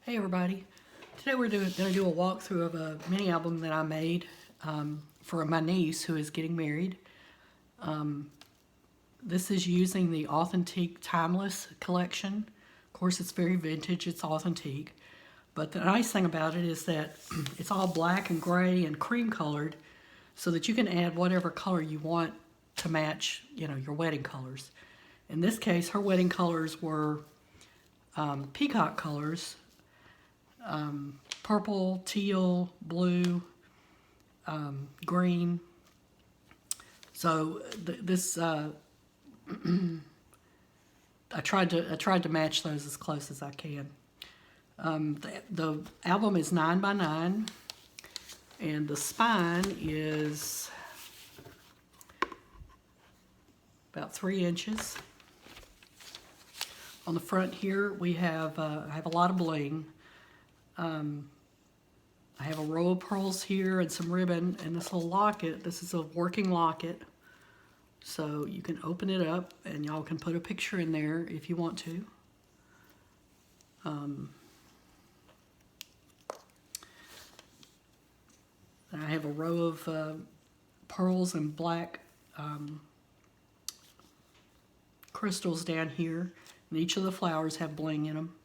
Hey everybody, today we're going to do a walkthrough of a mini album that I made for my niece who is getting married. This is using the Authentique Timeless collection. Of course it's very vintage, it's authentic, but the nice thing about it is that it's all black and gray and cream colored so that you can add whatever color you want to match, your wedding colors. In this case, her wedding colors were peacock colors. Purple, teal, blue, green. So I tried to match those as close as I can. The album is 9 by 9, and the spine is about 3 inches. On the front here, we have I have a lot of bling. I have a row of pearls here and some ribbon and this little locket. This is a working locket, so you can open it up and y'all can put a picture in there if you want to. I have a row of pearls and black crystals down here, and each of the flowers have bling in them.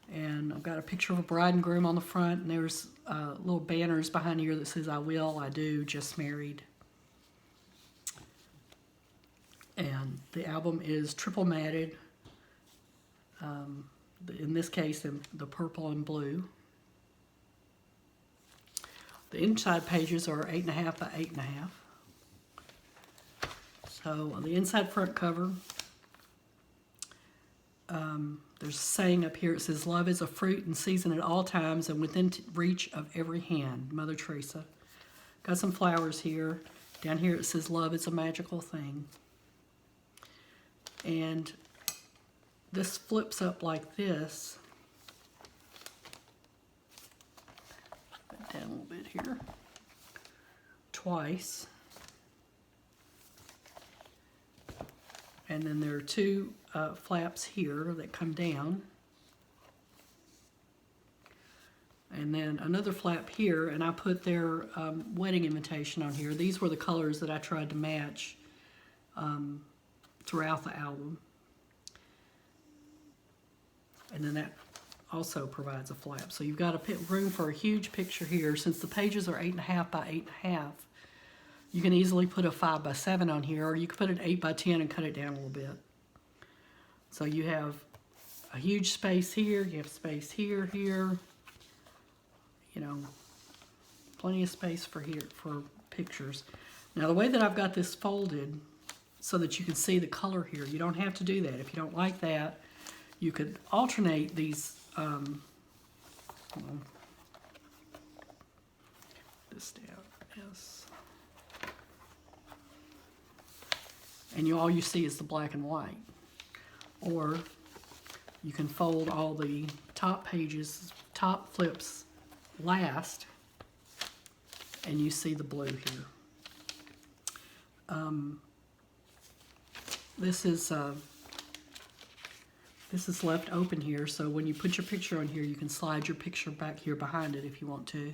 And I've got a picture of a bride and groom on the front, and there's little banners behind here that says I will, I do, just married. And the album is triple matted, in this case the purple and blue. The inside pages are 8.5 by 8.5. So on the inside front cover, there's a saying up here. It says, "Love is a fruit and season at all times and within reach of every hand." Mother Teresa. Got some flowers here. Down here it says, "Love is a magical thing." And this flips up like this. Put it down a little bit here. Twice. And then there are two flaps here that come down. And then another flap here, and I put their wedding invitation on here. These were the colors that I tried to match throughout the album. And then that also provides a flap. So you've got room for a huge picture here. Since the pages are 8.5 by 8.5, you can easily put a 5 by 7 on here, or you could put an 8 by 10 and cut it down a little bit. So you have a huge space here, you have space here, plenty of space for pictures. Now the way that I've got this folded so that you can see the color here, you don't have to do that. If you don't like that, you could alternate these, this down, yes. And all you see is the black and white. Or you can fold all the top pages, top flips last, and you see the blue here. This is left open here, so when you put your picture on here, you can slide your picture back here behind it if you want to.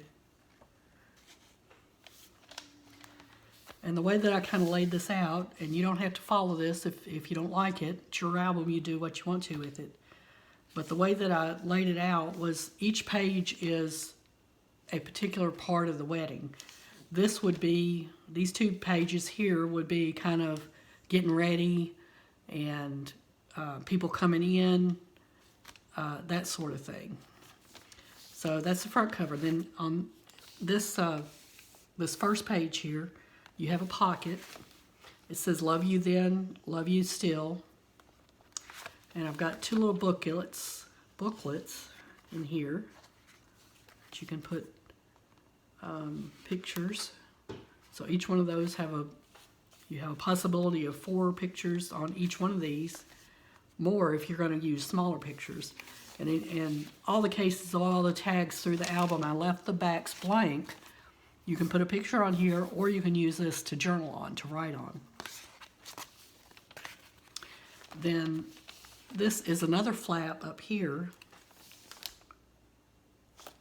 And the way that I kind of laid this out, and you don't have to follow this if you don't like it, it's your album, you do what you want to with it. But the way that I laid it out was each page is a particular part of the wedding. This would be, these two pages here would be kind of getting ready and people coming in, that sort of thing. So that's the front cover. Then on this, this first page here, you have a pocket. It says, "Love you then, love you still." And I've got two little booklets in here that you can put pictures. So each one of those you have a possibility of 4 pictures on each one of these. More if you're going to use smaller pictures. And in all the cases, all the tags through the album, I left the backs blank. You can put a picture on here, or you can use this to journal on, to write on. Then this is another flap up here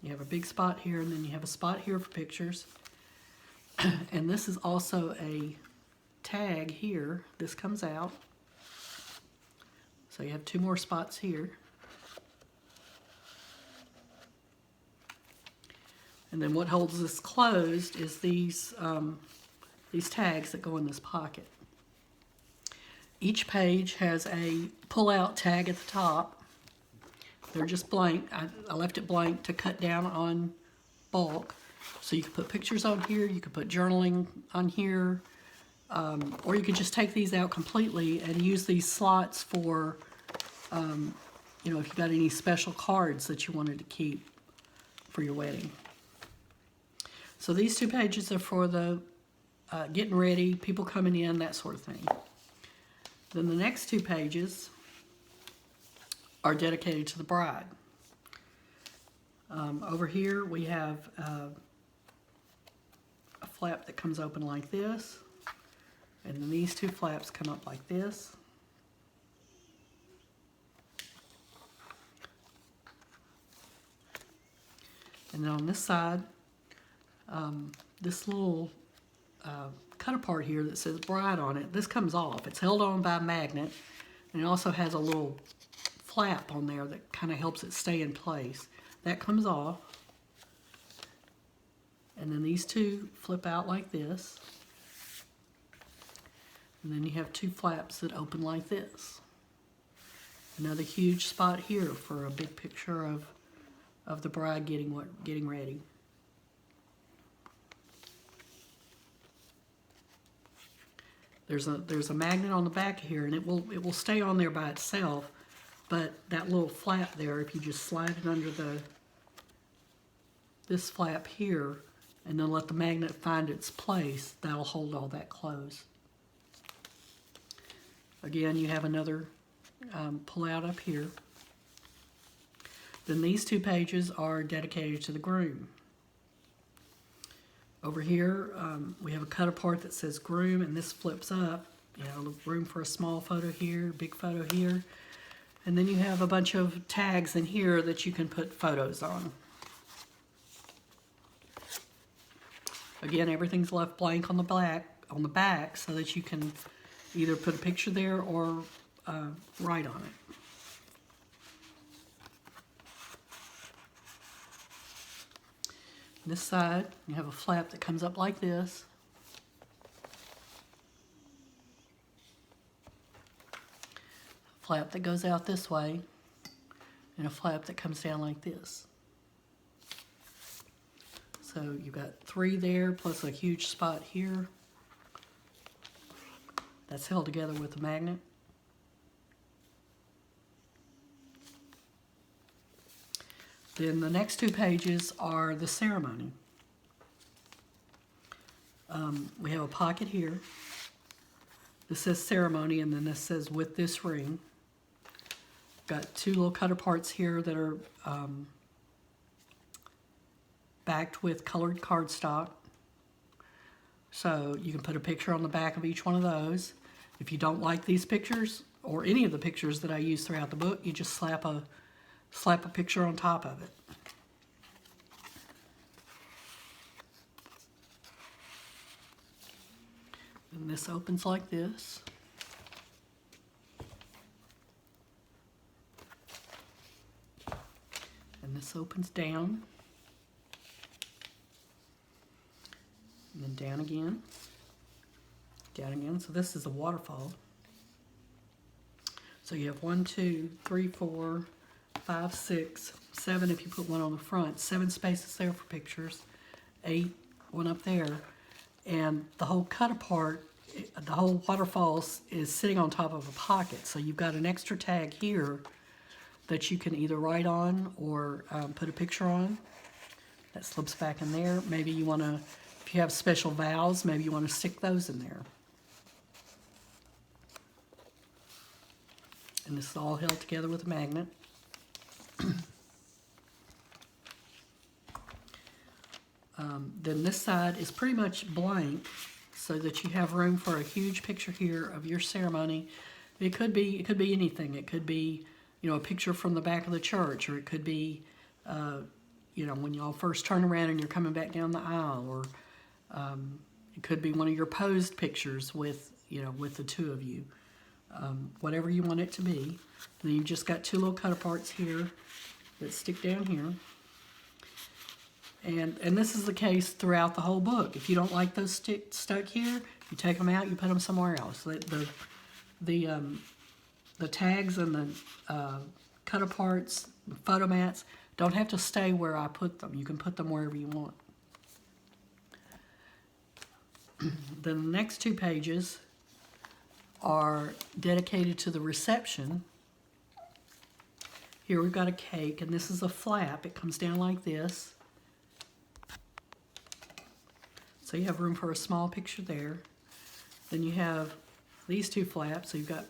You have a big spot here, and then you have a spot here for pictures. And this is also a tag here. This comes out. So you have 2 more spots here. And then what holds this closed is these tags that go in this pocket. Each page has a pull-out tag at the top. They're just blank. I left it blank to cut down on bulk. So you can put pictures on here, you could put journaling on here, or you could just take these out completely and use these slots for, you know, if you got any special cards that you wanted to keep for your wedding. So these 2 pages are for the getting ready, people coming in, that sort of thing. Then the next 2 pages are dedicated to the bride. Over here we have a flap that comes open like this, and then these 2 flaps come up like this. And then on this side, this little cut apart here that says bride on it, this comes off. It's held on by a magnet, and it also has a little flap on there that kind of helps it stay in place. That comes off. And then these 2 flip out like this. And then you have 2 flaps that open like this. Another huge spot here for a big picture of the bride getting ready. There's a magnet on the back here, and it will stay on there by itself, but that little flap there, if you just slide it under this flap here, and then let the magnet find its place, that'll hold all that closed. Again, you have another pull out up here. Then these 2 pages are dedicated to the groom. Over here, we have a cut apart that says groom, and this flips up. You know, room for a small photo here, big photo here. And then you have a bunch of tags in here that you can put photos on. Again, everything's left blank on the back so that you can either put a picture there or write on it. This side, you have a flap that comes up like this. A flap that goes out this way, and a flap that comes down like this. So you've got 3 there, plus a huge spot here. That's held together with a magnet. Then the next 2 pages are the ceremony. We have a pocket here. This says ceremony, and then this says with this ring. Got 2 little cut aparts here that are backed with colored cardstock. So you can put a picture on the back of each one of those. If you don't like these pictures, or any of the pictures that I use throughout the book, you just slap a picture on top of it. And this opens like this. And this opens down. And then down again. Down again. So this is a waterfall. So you have 1, 2, 3, 4, 5, 6, 7 if you put one on the front. 7 spaces there for pictures. 8, one up there. And the whole cut apart, the whole waterfall is sitting on top of a pocket. So you've got an extra tag here that you can either write on or put a picture on. That slips back in there. Maybe you want to, if you have special vows, maybe you want to stick those in there. And this is all held together with a magnet. Then this side is pretty much blank so that you have room for a huge picture here of your ceremony. It could be anything. It could be, you know, a picture from the back of the church, or it could be, you know, when y'all first turn around and you're coming back down the aisle, or it could be one of your posed pictures with, you know, with the two of you. Whatever you want it to be. And then you've just got two little cut aparts here that stick down here. And this is the case throughout the whole book. If you don't like those stuck here, you take them out, you put them somewhere else. The tags and the cut aparts, the photo mats, don't have to stay where I put them. You can put them wherever you want. Then the next two pages are dedicated to the reception. Here we've got a cake, and this is a flap. It comes down like this. So you have room for a small picture there. Then you have these two flaps, so you've got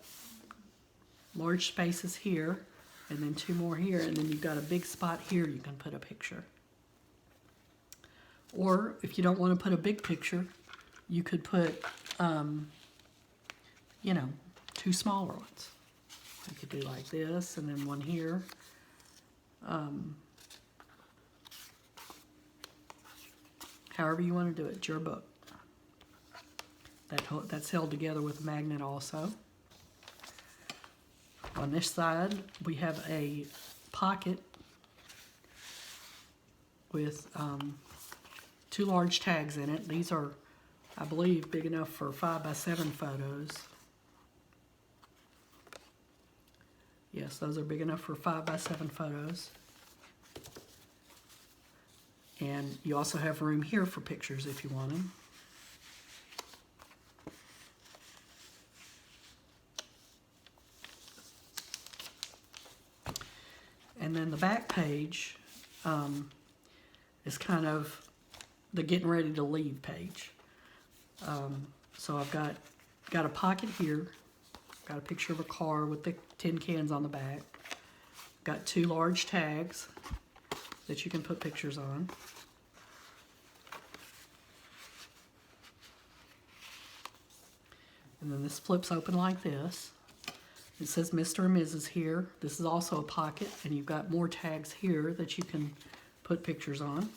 large spaces here, and then two more here, and then you've got a big spot here you can put a picture. Or if you don't want to put a big picture, you could put, you know, two smaller ones. You could do like this, and then one here. However you want to do it, it's your book. That's held together with a magnet also. On this side, we have a pocket with two large tags in it. These are, I believe, big enough for 5x7 photos. Yes, those are big enough for 5x7 photos. And you also have room here for pictures if you want them. And then the back page is kind of the getting ready to leave page. So I've got a pocket here, got a picture of a car with the tin cans on the back, got two large tags that you can put pictures on. And then this flips open like this. It says Mr. and Mrs. here. This is also a pocket, and you've got more tags here that you can put pictures on.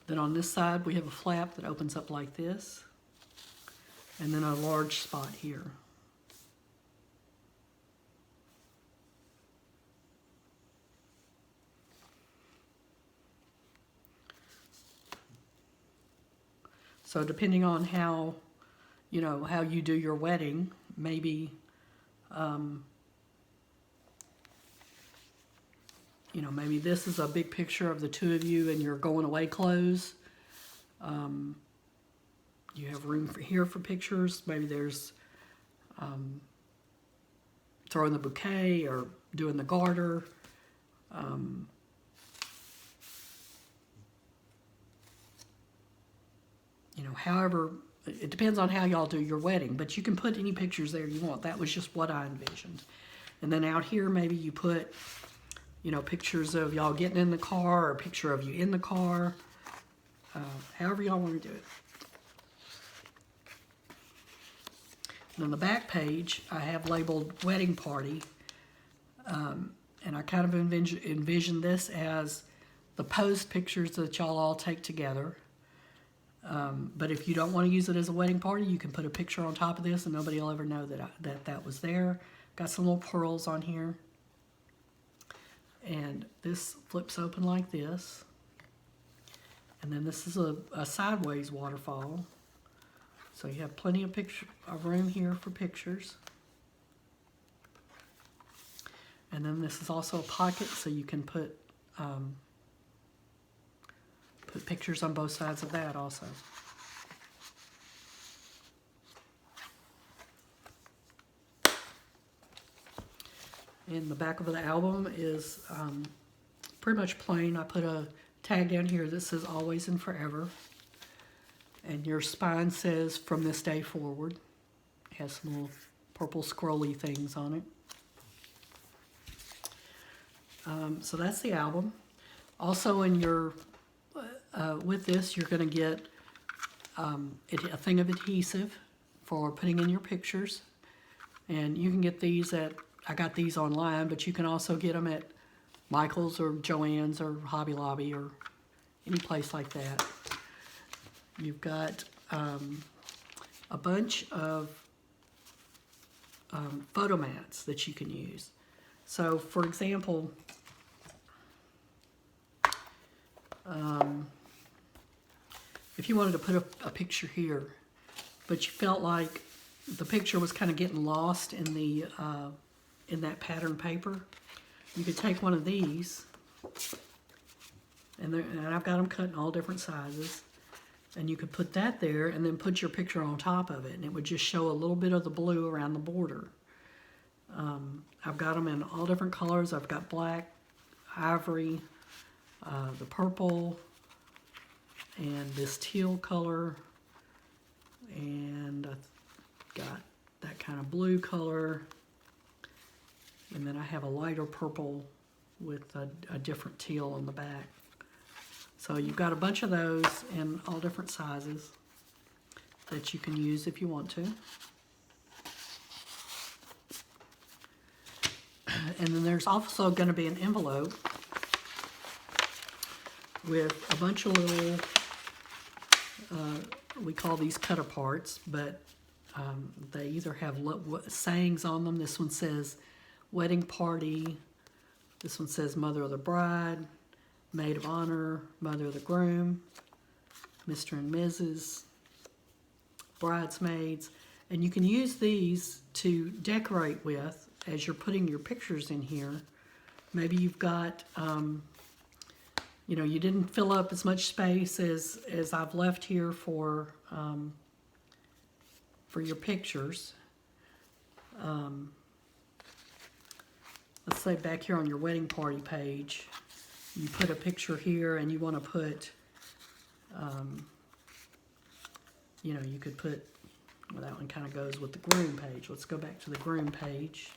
Then on this side, we have a flap that opens up like this, and then a large spot here. So depending on how, you know, how you do your wedding, maybe, you know, maybe this is a big picture of the two of you in your going away clothes. You have room here for pictures. Maybe there's throwing the bouquet or doing the garter. You know, however, it depends on how y'all do your wedding, but you can put any pictures there you want. That was just what I envisioned. And then out here, maybe you put, you know, pictures of y'all getting in the car, or a picture of you in the car, however y'all want to do it. And on the back page, I have labeled wedding party, and I kind of envision this as the posed pictures that y'all all take together. But if you don't want to use it as a wedding party, you can put a picture on top of this and nobody will ever know that was there. Got some little pearls on here. And this flips open like this. And then this is a sideways waterfall. So you have plenty of room here for pictures. And then this is also a pocket, so you can put pictures on both sides of that also. And the back of the album is pretty much plain. I put a tag down here that says always and forever. And your spine says from this day forward. It has some little purple scrolly things on it. So that's the album. Also in your with this, you're going to get a thing of adhesive for putting in your pictures. And you can get these at I got these online, but you can also get them at Michael's or Joann's or Hobby Lobby or any place like that. You've got a bunch of photo mats that you can use. So, for example, if you wanted to put a picture here, but you felt like the picture was kind of getting lost in the in that pattern paper, you could take one of these, and I've got them cut in all different sizes, and you could put that there and then put your picture on top of it, and it would just show a little bit of the blue around the border. I've got them in all different colors. I've got black, ivory, the purple, and this teal color, and I've got that kind of blue color, and then I have a lighter purple with a different teal on the back. So you've got a bunch of those in all different sizes that you can use if you want to. And then there's also going to be an envelope with a bunch of little, we call these cut-aparts, but they either have sayings on them. This one says wedding party. This one says mother of the bride, maid of honor, mother of the groom, Mr. and Mrs., bridesmaids. And you can use these to decorate with as you're putting your pictures in here. Maybe you've got, you know, you didn't fill up as much space as I've left here for your pictures. Let's say back here on your wedding party page, you put a picture here and you want to put, you know, you could put, well, that one kind of goes with the groom page. Let's go back to the groom page.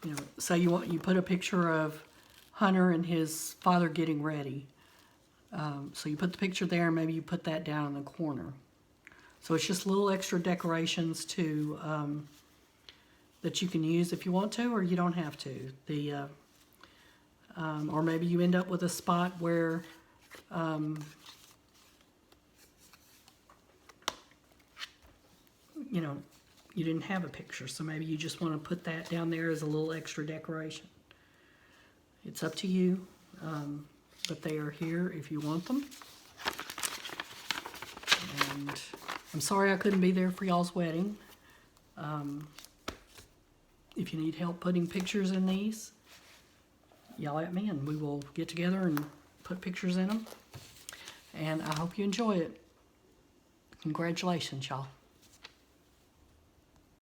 You know, say you put a picture of Hunter and his father getting ready. So you put the picture there, and maybe you put that down in the corner. So it's just little extra decorations to that you can use if you want to, or you don't have to. Or maybe you end up with a spot where you know, you didn't have a picture, so maybe you just want to put that down there as a little extra decoration. It's up to you, but they are here if you want them. And I'm sorry I couldn't be there for y'all's wedding. If you need help putting pictures in these, yell at me and we will get together and put pictures in them. And I hope you enjoy it. Congratulations, y'all.